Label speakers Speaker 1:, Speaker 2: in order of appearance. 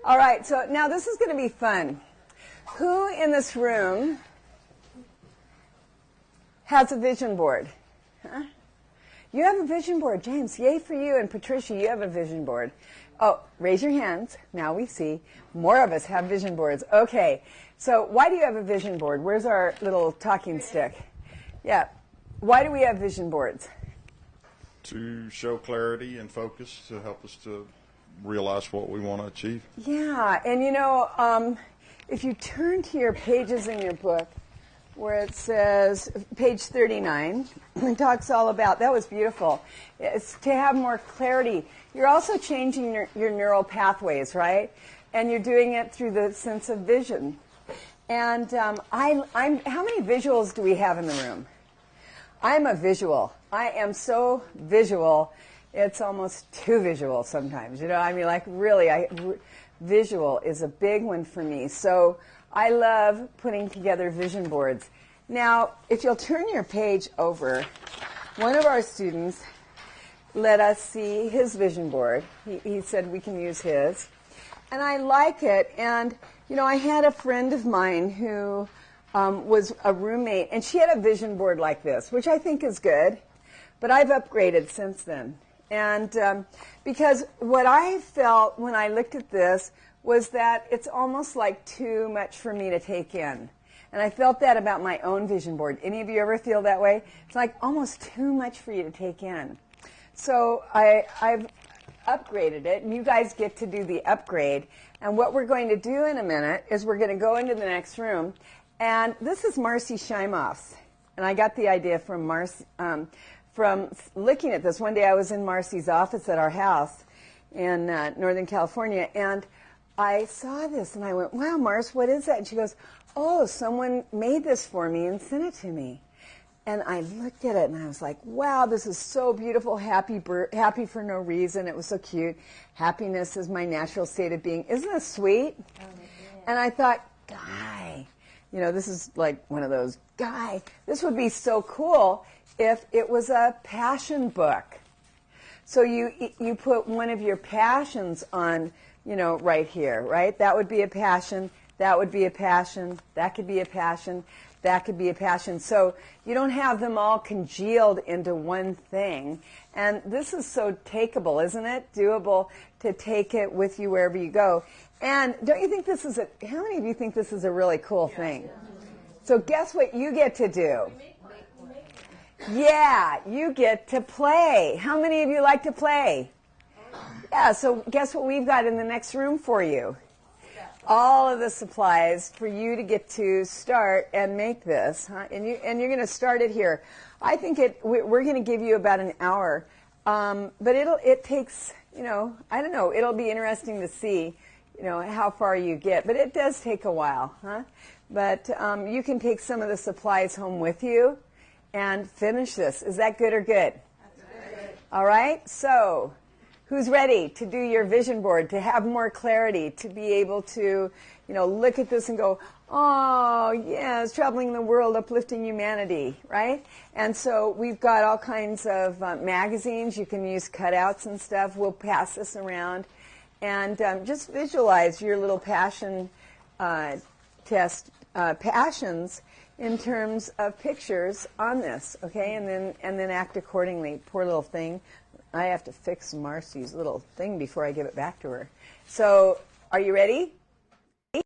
Speaker 1: All right, so now this is going to be fun. Who in this room has a vision board? Huh? You have a vision board, James. Yay for you. And Patricia, you have a vision board. Oh, raise your hands. Now we see. More of us have vision boards. Okay, so why do you have a vision board? Where's our little talking stick? Yeah. Why do we have vision boards?
Speaker 2: To show clarity and focus, to help us to realize what we want to achieve.
Speaker 1: Yeah, and you know, if you turn to your pages in your book, where it says, page 39, it talks all about, that was beautiful, it's to have more clarity. You're also changing your neural pathways, right? And you're doing it through the sense of vision. And how many visuals do we have in the room? I'm a visual. I am so visual, it's almost too visual sometimes. You know, I mean, like really, visual is a big one for me. So I love putting together vision boards. Now, if you'll turn your page over, one of our students let us see his vision board. He said we can use his. And I like it. And, you know, I had a friend of mine who was a roommate, and she had a vision board like this, which I think is good. But I've upgraded since then. And because what I felt when I looked at this was that it's almost like too much for me to take in. And I felt that about my own vision board. Any of you ever feel that way? It's like almost too much for you to take in. So I've upgraded it, and you guys get to do the upgrade. And what we're going to do in a minute is we're going to go into the next room. And this is Marcy Scheimoff's. And I got the idea from Marcy, from looking at this. One day I was in Marcy's office at our house in Northern California, and I saw this, and I went, wow, Mars, what is that? And she goes, oh, someone made this for me and sent it to me. And I looked at it, and I was like, wow, this is so beautiful, happy for no reason. It was so cute. Happiness is my natural state of being. Isn't this sweet? Oh, yeah. And I thought, Guy, you know, this is like one of those, Guy, this would be so cool if it was a passion book. So you put one of your passions on, you know, right here, right? That would be a passion. That would be a passion. That could be a passion. That could be a passion. So you don't have them all congealed into one thing. And this is so takeable, isn't it? Doable to take it with you wherever you go. And don't you think this is how many of you think this is a really cool thing? So guess what you get to do? Yeah, you get to play. How many of you like to play? Yeah, so guess what we've got in the next room for you? All of the supplies for you to get to start and make this, huh? And you're going to start it here. I think we're going to give you about an hour, but it takes, you know, I don't know. It'll be interesting to see, you know, how far you get, but it does take a while, huh? But you can take some of the supplies home with you and finish this. Is that good or good? That's good. All right. So, who's ready to do your vision board, to have more clarity, to be able to, you know, look at this and go, oh, yes, traveling the world, uplifting humanity, right? And so we've got all kinds of magazines. You can use cutouts and stuff. We'll pass this around. And just visualize your little passion test, passions in terms of pictures on this, okay? And then act accordingly. Poor little thing. I have to fix Marcy's little thing before I give it back to her. So, are you ready?